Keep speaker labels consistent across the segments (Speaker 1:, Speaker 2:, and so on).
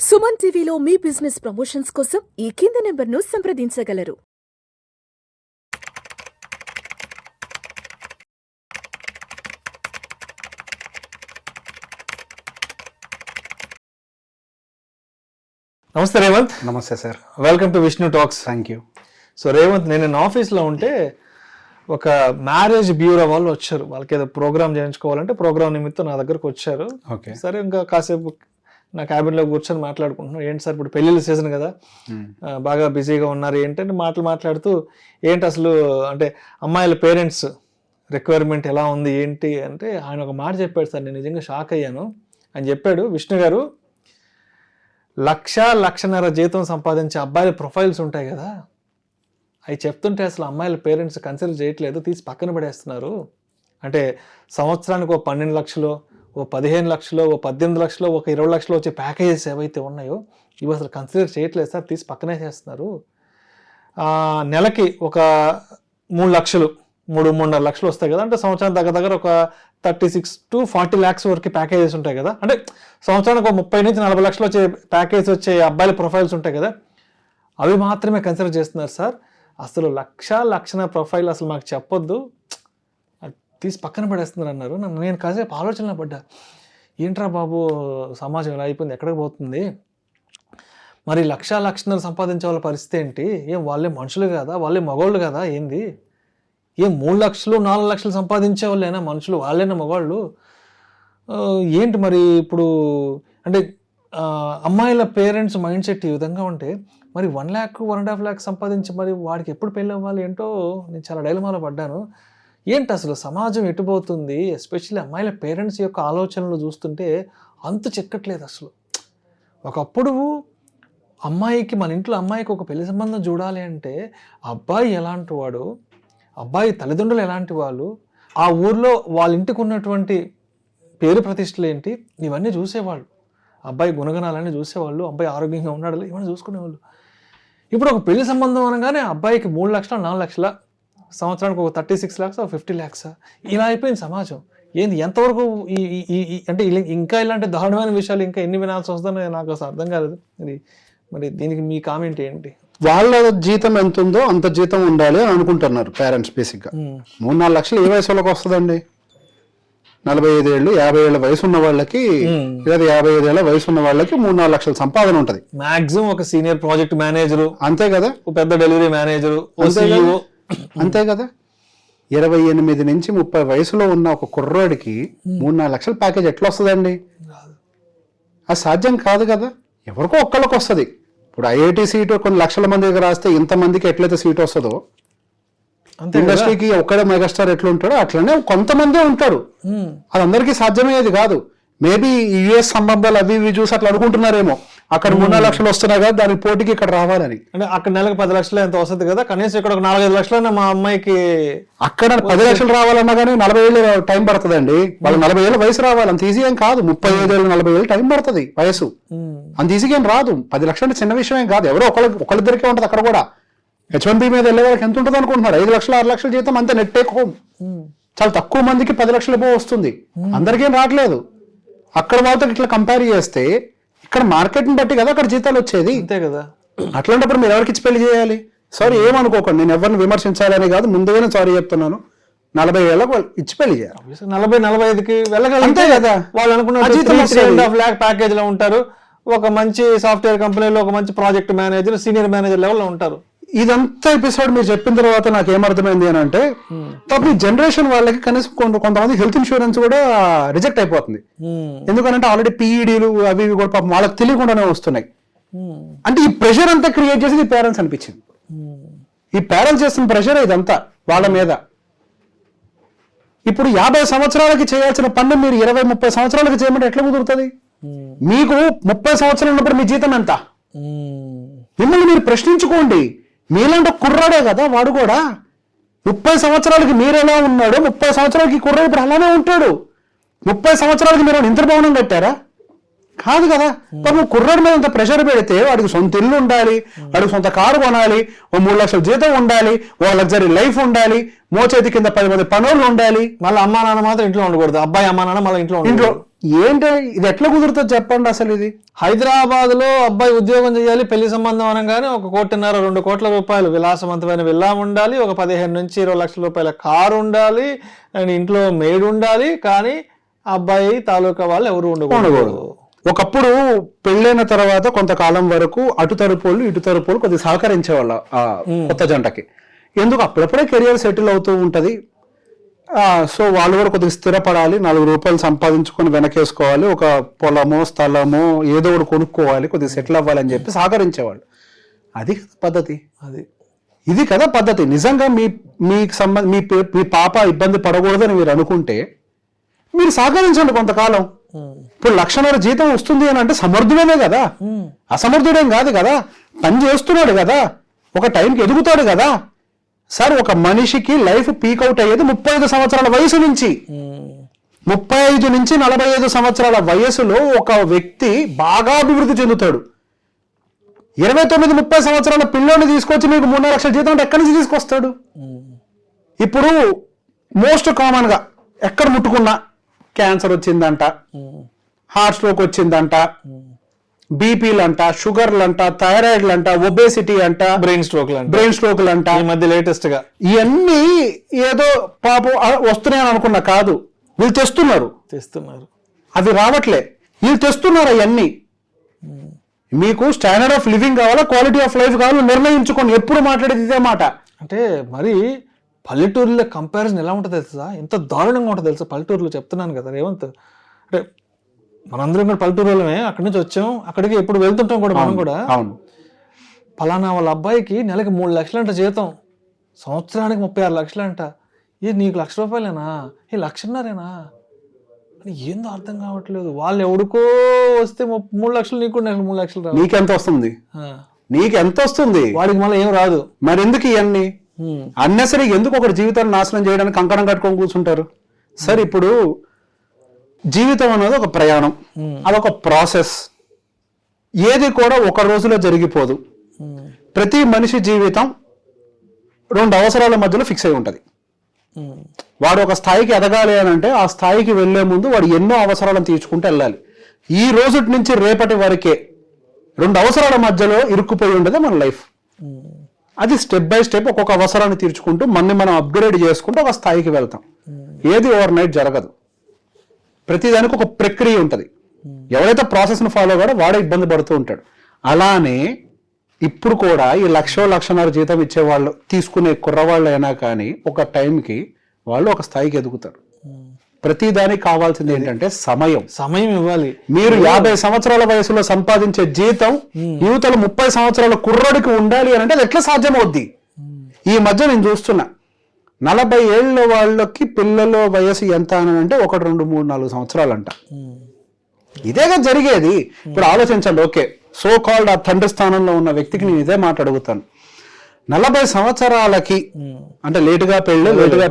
Speaker 1: సుమన్ టీవీలో మీ business promotions కోసం ఈ కింది నెంబర్ను సంప్రదించగలరు.
Speaker 2: నమస్తే రేవంత్.
Speaker 3: నమస్తే sir.
Speaker 2: Welcome to Vishnu talks.
Speaker 3: Thank you.
Speaker 2: So Revanth, నేను ఆఫీస్లో ఉంటే ఒక మ్యారేజ్ బ్యూరో వాళ్ళు వచ్చారు. వాళ్ళకి ఏదో ప్రోగ్రామ్ చేయించుకోవాలంటే ప్రోగ్రామ్ నిమిత్తం నా దగ్గరకు వచ్చారు.
Speaker 3: ఓకే.
Speaker 2: సరే, ఇంకా కాసేపు నా క్యాబిన్లో కూర్చొని మాట్లాడుకుంటున్నాం. ఏంటి సార్, ఇప్పుడు పెళ్ళిళ్ళ సీజన్ కదా, బాగా బిజీగా ఉన్నారు ఏంటంటే మాట్లాడుతూ ఏంటి అసలు అంటే అమ్మాయిల పేరెంట్స్ రిక్వైర్మెంట్ ఎలా ఉంది ఏంటి అంటే ఆయన ఒక మాట చెప్పాడు సార్, నేను నిజంగా షాక్ అయ్యాను. ఆయన చెప్పాడు, విష్ణు గారు, 1,00,000-1,50,000 జీతం సంపాదించే అబ్బాయిల ప్రొఫైల్స్ ఉంటాయి కదా, అవి చెప్తుంటే అసలు అమ్మాయిల పేరెంట్స్ కన్సిడర్ చేయట్లేదు, తీసి పక్కన పడేస్తున్నారు. అంటే సంవత్సరానికి 12 లక్షలు, 15 లక్షలు, 18 లక్షలు, 20 లక్షలు వచ్చే ప్యాకేజెస్ ఏవైతే ఉన్నాయో ఇవి అసలు కన్సిడర్ చేయట్లేదు సార్, తీసి పక్కనే చేస్తున్నారు. నెలకి ఒక 3 లక్షలు, 3-3.5 లక్షలు వస్తాయి కదా, అంటే సంవత్సరం దగ్గర ఒక 36 to 40 lakhs వరకు ప్యాకేజెస్ ఉంటాయి కదా, అంటే సంవత్సరానికి 30 నుంచి 40 లక్షలు వచ్చే ప్యాకేజ్ వచ్చే అబ్బాయిల ప్రొఫైల్స్ ఉంటాయి కదా, అవి మాత్రమే కన్సిడర్ చేస్తున్నారు సార్. అసలు 1,00,000 ప్రొఫైల్ అసలు మాకు చెప్పొద్దు, తీసి పక్కన పడేస్తున్నారు అన్నారు. నేను కాసేపు ఆలోచనలో పడ్డా, ఏంట్రా బాబు సమాజం ఎలా అయిపోయింది, ఎక్కడికి పోతుంది, మరి 1,00,000-1,50,000 సంపాదించే వాళ్ళ పరిస్థితి ఏంటి, ఏం వాళ్ళే మనుషులు కదా, వాళ్ళే మగవాళ్ళు కదా, ఏంది ఏం 3 లక్షలు 4 లక్షలు సంపాదించే వాళ్ళైనా మనుషులు, వాళ్ళైనా మగవాళ్ళు ఏంటి మరి ఇప్పుడు అంటే అమ్మాయిల పేరెంట్స్ మైండ్ సెట్ ఈ విధంగా ఉంటే మరి 1 lakh 1.5 lakh సంపాదించి మరి వాడికి ఎప్పుడు పెళ్ళి అవ్వాలి ఏంటో నేను చాలా డైలమాలో పడ్డాను. ఏంటి అసలు సమాజం ఎటుపోతుంది, ఎస్పెషల్లీ అమ్మాయిల పేరెంట్స్ యొక్క ఆలోచనలు చూస్తుంటే అంతు చెక్కట్లేదు అసలు. ఒకప్పుడు అమ్మాయికి, మన ఇంట్లో అమ్మాయికి ఒక పెళ్లి సంబంధం చూడాలి అంటే అబ్బాయి ఎలాంటి వాడు, అబ్బాయి తల్లిదండ్రులు ఎలాంటి వాళ్ళు, ఆ ఊర్లో వాళ్ళ ఇంటికి ఉన్నటువంటి పేరు ప్రతిష్టలు ఏంటి, ఇవన్నీ చూసేవాళ్ళు. అబ్బాయి గుణగణాలన్నీ చూసేవాళ్ళు, అబ్బాయి ఆరోగ్యంగా ఉన్నాడు ఇవన్నీ చూసుకునేవాళ్ళు. ఇప్పుడు ఒక పెళ్లి సంబంధం అనగానే అబ్బాయికి 3 లక్షల 4 లక్షల, సంవత్సరానికి ఒక 36 lakhs 50 lakhs, ఇలా అయిపోయింది సమాజం. ఏంది ఎంతవరకు అంటే ఇంకా ఇలాంటి దారుణమైన విషయాలు ఇంకా ఎన్ని వినాల్సి వస్తుందో నాకు అసలు అర్థం కాలేదు. మరి దీనికి మీ కామెంట్ ఏంటి?
Speaker 3: వాళ్ళ జీతం ఎంత ఉందో అంత జీతం ఉండాలి అని అనుకుంటున్నారు పేరెంట్స్. బేసిక్గా 3-4 లక్షలు ఏ వయసు వాళ్ళకి వస్తుందండి? 45 ఏళ్ళు 50 ఏళ్ళ వయసు ఉన్న వాళ్ళకి లేదా 55 ఏళ్ళ వయసు ఉన్న వాళ్ళకి 3-4 లక్షల సంపాదన ఉంటది
Speaker 2: మాక్సిమం. ఒక సీనియర్ ప్రాజెక్ట్ మేనేజరు
Speaker 3: అంతే కదా,
Speaker 2: పెద్ద డెలివరీ మేనేజరు
Speaker 3: అంతే కదా. 28 నుంచి 30 వయసులో ఉన్న ఒక కుర్రాడికి 3-4 లక్షల ప్యాకేజ్ ఎట్లా వస్తుందండి? అది సాధ్యం కాదు కదా. ఎవరికో ఒక్కళ్ళకి వస్తుంది. ఇప్పుడు ఐఐటి సీటు కొన్ని లక్షల మంది దగ్గర రాస్తే ఇంతమందికి ఎట్లయితే సీట్ వస్తుందో, ఇండస్ట్రీకి ఒక్కడే మెగాస్టార్ ఎట్లా ఉంటాడో అట్లనే కొంతమందే ఉంటారు. అది అందరికీ సాధ్యమయ్యేది కాదు. మేబీ యుఎస్ సంబంధాలు అవి ఇవి చూసి అట్లా అనుకుంటున్నారేమో, అక్కడ 3-4 లక్షలు వస్తున్నాయి కదా, దానికి పోటీకి ఇక్కడ రావాలని.
Speaker 2: అంటే అక్కడ నెలకు 10 లక్షలు ఎంత వస్తుంది కదా, కనీసం ఇక్కడ ఒక 4-5 లక్షలైనా మా అమ్మాయికి
Speaker 3: అక్కడ 10 లక్షలు రావాలన్నా కానీ 40 ఏళ్ళు టైం పడుతుందండి. వాళ్ళు 40 ఏళ్ళ వయసు రావాలి, అంత ఈజీ ఏం కాదు. 35 ఏళ్ళు 40 ఏళ్ళు టైం పడుతుంది వయసు, అంత ఈజీగా ఏం రాదు. 10 లక్షలు అంటే చిన్న విషయం ఏం కాదు. ఎవరో ఒకళ్ళిద్దరికే ఉంటుంది. అక్కడ కూడా H1B మీద వెళ్ళే వాళ్ళకి ఎంత ఉంటుంది అనుకుంటున్నారు? 5 లక్షలు 6 లక్షల జీతం అంతే, నెట్ టేక్ హోమ్. చాలా తక్కువ మందికి 10 లక్షలు వస్తుంది, అందరికేం రావట్లేదు. అక్కడ వాళ్ళతో ఇట్లా కంపేర్ చేస్తే ఇక్కడ మార్కెట్ని బట్టి కదా అక్కడ జీతాలు వచ్చేది,
Speaker 2: అంతే కదా.
Speaker 3: అట్లాంటప్పుడు మీరు ఎవరికి ఇచ్చి పెళ్లి చేయాలి? సారీ, ఏమనుకోకండి, నేను ఎవరిని విమర్శించాలని కాదు, ముందుగానే సారీ చెప్తున్నాను. 40 ఏళ్ళకు ఇచ్చి పెళ్లి చేయాలి.
Speaker 2: 40-45కి వెళ్ళగలిగితే కదా వాళ్ళు అనుకున్న 3.5 lakh ప్యాకేజ్ లో ఉంటారు. ఒక మంచి సాఫ్ట్వేర్ కంపెనీలో ఒక మంచి ప్రాజెక్ట్ మేనేజర్, సీనియర్ మేనేజర్ లెవెల్లో ఉంటారు.
Speaker 3: ఇదంతా ఎపిసోడ్ మీరు చెప్పిన తర్వాత నాకు ఏమర్థమైంది అని అంటే, తప్ప జనరేషన్ వాళ్ళకి కనీసం కొంతమంది హెల్త్ ఇన్సూరెన్స్ కూడా రిజెక్ట్ అయిపోతుంది. ఎందుకంటే ఆల్రెడీ పీఈడీలు అవి కూడా పాపం వాళ్ళకి తెలియకుండానే వస్తున్నాయి. అంటే ఈ ప్రెషర్ అంతా క్రియేట్ చేసేది పేరెంట్స్ అనిపించింది. ఈ పేరెంట్స్ చేస్తున్న ప్రెషర్ ఇదంతా వాళ్ళ మీద. ఇప్పుడు 50 సంవత్సరాలకి చేయాల్సిన పన్ను మీరు 20-30 సంవత్సరాలకి చేయమంటే ఎట్లా కుదురుతుంది? మీకు 30 సంవత్సరాలు ఉన్నప్పుడు మీ జీతం ఎంత? మిమ్మల్ని మీరు ప్రశ్నించుకోండి. మీలాంటి కుర్రాడే కదా వాడు కూడా. 30 సంవత్సరాలకి మీరు ఎలా ఉన్నాడో 30 సంవత్సరాలకి కుర్రాడు ఇప్పుడు అలానే ఉంటాడు. 30 సంవత్సరాలకి మీరు ఇంద్రభవనం కట్టారా? కాదు కదా. పాపం కుర్రాడి మీద అంత ప్రెషర్ పెడితే వాడికి సొంత ఇల్లు ఉండాలి, వాడికి సొంత కారు కొనాలి, 3 లక్షల జీతం ఉండాలి, ఓ లగ్జరీ లైఫ్ ఉండాలి, మోచేతి కింద 10 మంది పనులు ఉండాలి.
Speaker 2: మళ్ళీ అమ్మా నాన్న మాత్రం ఇంట్లో ఉండకూడదు. అబ్బాయి అమ్మా నాన్న మళ్ళీ ఇంట్లో
Speaker 3: ఏంటి ఇది ఎట్లా కుదురుతుంది చెప్పండి అసలు ఇది?
Speaker 2: హైదరాబాద్ లో అబ్బాయి ఉద్యోగం చేయాలి, పెళ్లి సంబంధం అనగానే 1.5 2 కోట్ల రూపాయలు విలాసవంతమైన విల్లా ఉండాలి, ఒక 15 నుంచి 20 లక్షల రూపాయల కారు ఉండాలి, అండ్ ఇంట్లో మేడ్ ఉండాలి, కానీ అబ్బాయి తాలూకా వాళ్ళు ఎవరు ఉండకూడదు.
Speaker 3: ఒకప్పుడు పెళ్ళైన తర్వాత కొంతకాలం వరకు అటు తరపులు ఇటు తరపులు కొద్దిగా సహకరించేవాళ్ళ ఆ కొత్త జంటకి. ఎందుకు అప్పుడప్పుడే కెరియర్ సెటిల్ అవుతూ ఉంటది, సో వాళ్ళు కూడా కొద్దిగా స్థిరపడాలి, 4 రూపాయలు సంపాదించుకొని వెనకేసుకోవాలి, ఒక పొలమో స్థలమో ఏదో ఒకటి కొనుక్కోవాలి, కొద్దిగా సెటిల్ అవ్వాలని చెప్పి సహకరించేవాళ్ళు. అది కదా పద్ధతి, ఇది కదా పద్ధతి. నిజంగా మీ పాప ఇబ్బంది పడకూడదని మీరు అనుకుంటే మీరు సహకరించండి కొంతకాలం. ఇప్పుడు 1,00,000 జీతం వస్తుంది అని అంటే సమర్థుడేనే కదా, అసమర్థుడేం కాదు కదా, పని చేస్తున్నాడు కదా, ఒక టైంకి ఎదుగుతాడు కదా. సార్, ఒక మనిషికి లైఫ్ పీక్ అవుట్ అయ్యేది 35 సంవత్సరాల వయసు నుంచి. 35 నుంచి 45 సంవత్సరాల వయసులో ఒక వ్యక్తి బాగా అభివృద్ధి చెందుతాడు. 29-30 సంవత్సరాల పిల్లోని తీసుకొచ్చి మీకు 3-4 లక్షల జీతం అంటే ఎక్కడి నుంచి తీసుకొస్తాడు? ఇప్పుడు మోస్ట్ కామన్ గా ఎక్కడ ముట్టుకున్నా క్యాన్సర్ వచ్చిందంట, హార్ట్ స్ట్రోక్ వచ్చిందంట, బీపీలు అంట, షుగర్లు అంట, థైరాయిడ్లు అంట, ఒబేసిటీ అంట, బ్రెయిన్ స్ట్రోక్లు అంట,
Speaker 2: ఈ మధ్య లేటెస్ట్ గా
Speaker 3: ఇవన్నీ ఏదో పాపం వస్తున్నాయని అనుకున్నా కాదు, వీళ్ళు తెస్తున్నారు. అవి రావట్లే, వీళ్ళు తెస్తున్నారు అవన్నీ. మీకు స్టాండర్డ్ ఆఫ్ లివింగ్ కావాలా, క్వాలిటీ ఆఫ్ లైఫ్ కావాలో నిర్ణయించుకొని ఎప్పుడు మాట్లాడేది ఇదే మాట.
Speaker 2: అంటే మరి పల్లెటూరులో కంపారిజన్ ఎలా ఉంటుంది తెలుసా, ఎంత దారుణంగా ఉంటుంది తెలుసా పల్లెటూరులో. చెప్తున్నాను కదా రేవంత్, అంటే మనందరం కూడా పల్లెటూరులోనే, అక్కడి నుంచి వచ్చాం, అక్కడికి ఎప్పుడు వెళ్తుంటాం కూడా మనం కూడా. ఫలానా వాళ్ళ అబ్బాయికి నెలకి 3 లక్షలంట జీతం, సంవత్సరానికి 36 లక్షలంట. ఇది నీకు ₹1,00,000 ఈ 1,50,000 అని ఏందో అర్థం కావట్లేదు. వాళ్ళు ఎవడికో వస్తే 3 లక్షలు, నీకు 3 లక్షలు రావు.
Speaker 3: నీకెంత వస్తుంది? వాడికి
Speaker 2: మళ్ళీ ఏం రాదు.
Speaker 3: మరి ఎందుకు ఇవన్నీ అన్నెసరీ? ఎందుకు ఒకటి జీవితాన్ని నాశనం చేయడానికి కంకణం కట్టుకొని కూర్చుంటారు? సరే, ఇప్పుడు జీవితం అనేది ఒక ప్రయాణం, అదొక ప్రాసెస్, ఏది కూడా ఒక రోజులో జరిగిపోదు. ప్రతి మనిషి జీవితం 2 అవసరాల మధ్యలో ఫిక్స్ అయి ఉంటుంది. వాడు ఒక స్థాయికి ఎదగాలి అని అంటే ఆ స్థాయికి వెళ్లే ముందు వాడు ఎన్నో అవసరాలను తీర్చుకుంటూ వెళ్ళాలి. ఈ రోజు నుంచి రేపటి వరకే 2 అవసరాల మధ్యలో ఇరుక్కుపోయి ఉండదు మన లైఫ్. అది స్టెప్ బై స్టెప్ ఒక్కొక్క అవసరాన్ని తీర్చుకుంటూ మనం అప్గ్రేడ్ చేసుకుంటూ ఒక స్థాయికి వెళ్తాం. ఏది ఓవర్ నైట్ జరగదు, ప్రతిదానికి ఒక ప్రక్రియ ఉంటుంది. ఎవరైతే ప్రాసెస్ను ఫాలో కాడో వాడే ఇబ్బంది పడుతూ ఉంటాడు. అలానే ఇప్పుడు కూడా ఈ 1,00,000-1,50,000 జీతం ఇచ్చే వాళ్ళు తీసుకునే కుర్రవాళ్ళు అయినా కానీ ఒక టైంకి వాళ్ళు ఒక స్థాయికి ఎదుగుతారు. ప్రతిదానికి కావాల్సింది ఏంటంటే సమయం ఇవ్వాలి. మీరు 50 సంవత్సరాల వయసులో సంపాదించే జీతం యువతలు 30 సంవత్సరాల కుర్రోడికి ఉండాలి అని అంటే అది ఎట్లా సాధ్యమవుద్ది? ఈ మధ్య నేను చూస్తున్నా 40 ఏళ్ళ వాళ్ళకి పిల్లల వయసు ఎంత అని అంటే 1, 2, 3, 4 సంవత్సరాలు అంట. ఇదేగా జరిగేది. ఇప్పుడు ఆలోచించండి. ఓకే, సో కాల్డ్ ఆ తండ్రి స్థానంలో ఉన్న వ్యక్తికి నేను ఇదే మాట అడుగుతాను. 40 సంవత్సరాలకి అంటే లేటుగా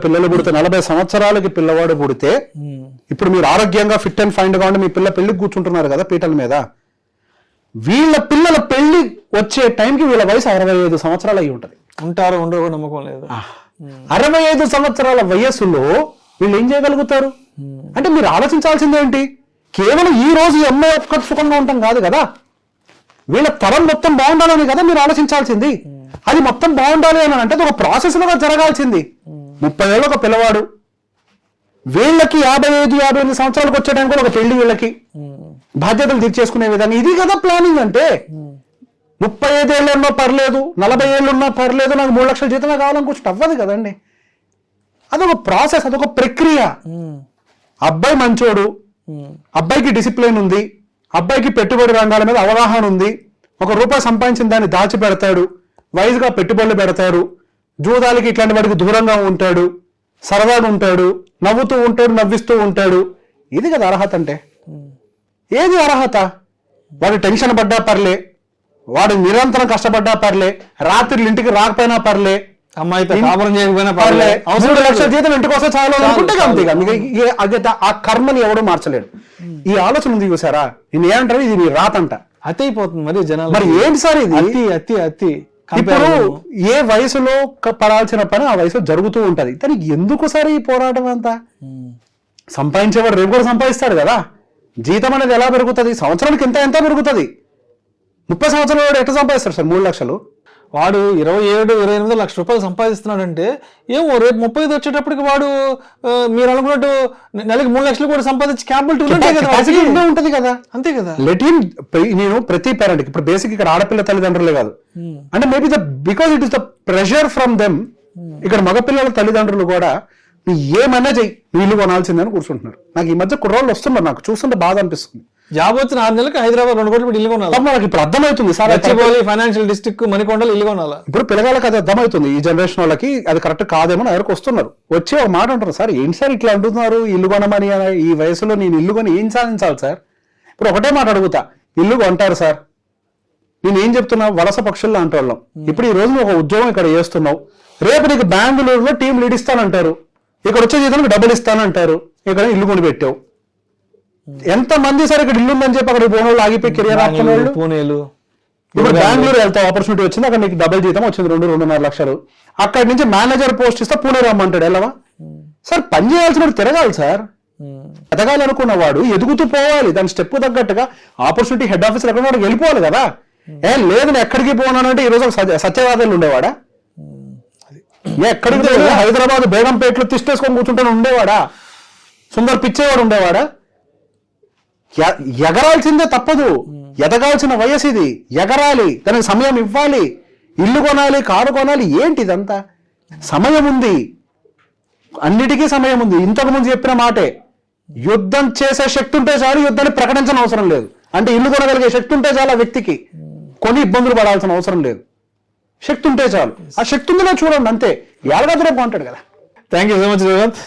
Speaker 3: పిల్లలు పుడితే 40 సంవత్సరాలకి పిల్లవాడు పుడితే, ఇప్పుడు మీరు ఆరోగ్యంగా ఫిట్ అండ్ ఫైన్ గా ఉండి మీ పెళ్లికి కూర్చుంటున్నారు కదా పీటల మీద, వీళ్ళ పిల్లల పెళ్లి వచ్చే టైంకి వీళ్ళ వయసు 65 సంవత్సరాలు అయి ఉంటుంది.
Speaker 2: ఉంటారు ఉండరు నమ్మకం లేదు.
Speaker 3: 65 సంవత్సరాల వయస్సులో వీళ్ళు ఏం చేయగలుగుతారు అంటే మీరు ఆలోచించాల్సింది ఏంటి? కేవలం ఈ రోజు ఈ అమ్మాయి ఒక్క సుఖంగా ఉంటాం కాదు కదా, వీళ్ళ తరం మొత్తం బాగుండాలని కదా మీరు ఆలోచించాల్సింది. అది మొత్తం బాగుండాలి అని అంటే ఒక ప్రాసెస్ లో జరగాల్సింది. 30 ఏళ్ళ ఒక పిల్లవాడు, వీళ్ళకి 55-58 సంవత్సరాలకు వచ్చేయడానికి కూడా ఒక పెళ్లి, వీళ్ళకి బాధ్యతలు తీర్చేసుకునే విధానం, ఇది కదా ప్లానింగ్ అంటే. 35 ఏళ్ళు ఉన్నా పర్లేదు, 40 ఏళ్ళు ఉన్నా పర్లేదు, నాకు 3 లక్షల జీతమే కావాలని కూర్చుంటే అవ్వదు కదండి. అదొక ప్రాసెస్, అదొక ప్రక్రియ. అబ్బాయి మంచోడు, అబ్బాయికి డిసిప్లిన్ ఉంది, అబ్బాయికి పెట్టుబడి రంగాల మీద అవగాహన ఉంది, ₹1 సంపాదించిన దాన్ని దాచిపెడతాడు, వైజ్గా పెట్టుబడులు పెడతారు, జూదాలకి ఇట్లాంటి వాడికి దూరంగా ఉంటాడు, సరదాగా ఉంటాడు, నవ్వుతూ ఉంటాడు, నవ్విస్తూ ఉంటాడు. ఇది కదా అర్హత అంటే. ఏది అర్హత? వాడు టెన్షన్ పడ్డా పర్లే, వాడు నిరంతరం కష్టపడ్డా పర్లే, రాత్రులు ఇంటికి రాకపోయినా పర్లే,
Speaker 2: అమ్మాయితో కాపురం చేయకపోయినా పర్లే,
Speaker 3: 3 లక్షల జీతం ఇంటికి వస్తే చాలు అనుకుంటే అంతేగా. ఆ కర్మని ఎవడూ మార్చలేడు. ఈ ఆలోచన ఉంది చూసారా, నేను ఏమంటారు, ఇది నీ రాతంట.
Speaker 2: అతి అయిపోతుంది మరి జనాలు.
Speaker 3: మరి ఏంటి సార్ ఇది?
Speaker 2: అతి
Speaker 3: ఇప్పుడు ఏ వయసులో పడాల్సిన పని ఆ వయసులో జరుగుతూ ఉంటది. దానికి ఎందుకు సార్ ఈ పోరాటం అంతా? సంపాదించేవాడు రేపు కూడా సంపాదిస్తాడు కదా, జీతం అనేది ఎలా పెరుగుతుంది? సంవత్సరానికి ఎంత పెరుగుతుంది? 30 సంవత్సరాల వాడు ఎట్లా సంపాదిస్తారు సార్ 3 లక్షలు?
Speaker 2: వాడు 27-28 లక్షల రూపాయలు సంపాదిస్తున్నాడంటే ఏమో రేపు 35 వచ్చేటప్పటికి వాడు మీరు అనుకున్నట్టు నెలకి 3 లక్షలు కూడా సంపాదించి క్యాపిటల్
Speaker 3: ఉంటది కదా.
Speaker 2: అంతే కదా.
Speaker 3: నేను ప్రతి పేరెంట్ ఇప్పుడు బేసిక్ ఇక్కడ ఆడపిల్ల తల్లిదండ్రులే కాదు అంటే maybe because it is the pressure from them. ఇక్కడ మగపిల్లల తల్లిదండ్రులు కూడా నువ్వు ఏమన్నా చెయ్యి, నువ్వు ఇల్లు కొనాల్సిందని కూర్చుంటున్నారు. నాకు ఈ మధ్య కుర్రోళ్ళు వస్తున్నారు, నాకు చూస్తుంటే బాధ అనిపిస్తుంది.
Speaker 2: జాబ్ వచ్చిన 6 నెలలకు హైదరాబాద్ 2 కోట్లు ఇల్లు కొనాలి.
Speaker 3: నాకు ఇప్పుడు అర్థమవుతుంది సార్,
Speaker 2: ఫైనాన్షియల్ డిస్ట్రిక్ట్ మణికొండలు ఇల్లు కొనాలి.
Speaker 3: ఇప్పుడు పిల్లగాళ్ళకి అది అర్థమవుతుంది, ఈ జనరేషన్ వాళ్ళకి అది కరెక్ట్ కాదేమో నా దగ్గరకు వస్తున్నారు. వచ్చి ఒక మాట అంటారు, సార్ ఏంటి సార్ ఇట్లా అంటున్నారు, ఇల్లు కొనమని ఈ వయసులో నేను ఇల్లు కొని ఏం సాధించాలి సార్? ఇప్పుడు ఒకటే మాట అడుగుతా, ఇల్లు కొంటారు సార్, నేను ఏం చెప్తున్నా, వలస పక్షుల్లో అంటోళ్ళం. ఇప్పుడు ఈ రోజు ఒక ఉద్యోగం ఇక్కడ చేస్తున్నావు, రేపు నీకు బెంగళూరులో టీం లీడ్ ఇస్తానంటారు, ఇక్కడ వచ్చే జీతానికి డబ్బులు ఇస్తానంటారు, ఇక్కడ ఇల్లు కొని పెట్టావు. ఎంత మంది సార్ ఇక్కడ ఇల్లు ఉందని చెప్పి అక్కడ పోనోళ్ళు ఆగిపోయి కెరియర్ ఆపుతున్నారు.
Speaker 2: పూణేలు
Speaker 3: ఇప్పుడు బెంగళూరు వెళ్తావు, ఆపర్చునిటీ వచ్చింది, అక్కడ నీకు డబుల్ జీతం వచ్చింది, 2-2.5 లక్షలు. అక్కడి నుంచి మేనేజర్ పోస్ట్ ఇస్తే పూణే రమ్మంటాడు, వెళ్ళవా సార్? పని చేయాల్సిన తిరగాలి సార్. ఎదగాలి అనుకున్న వాడు ఎదుగుతూ పోవాలి, దాని స్టెప్ తగ్గట్టుగా ఆపర్చునిటీ హెడ్ ఆఫీసర్ ఎక్కడ వాడికి వెళ్ళిపోవాలి కదా. లేదు నేను ఎక్కడికి పోనానంటే ఈ రోజు సత్యవాదాలు ఉండేవాడా? ఎక్కడికి హైదరాబాద్ బేగంపేటలో తిష్టేసుకొని కూర్చుంటాను ఉండేవాడా? సుందర్ పిచ్చేవాడు ఉండేవాడా? ఎగరాల్సిందే తప్పదు, ఎదగాల్సిన వయసు ఇది, ఎగరాలి, దానికి సమయం ఇవ్వాలి, ఇల్లు కొనాలి, కారు కొనాలి, ఏంటి ఇదంతా? సమయం ఉంది, అన్నిటికీ సమయం ఉంది. ఇంతకు ముందు చెప్పిన మాటే, యుద్ధం చేసే శక్తి ఉంటే చాలు, యుద్ధాన్ని ప్రకటించిన అవసరం లేదు. అంటే ఇల్లు కొనగలిగే శక్తి ఉంటే చాలు ఆ వ్యక్తికి, కొన్ని ఇబ్బందులు పడాల్సిన అవసరం లేదు. శక్తి ఉంటే చాలు, ఆ శక్తి ఉందిలో చూడండి అంతే. ఏడాదిలో బాగుంటాడు కదా.
Speaker 2: Thank you so much Revanth.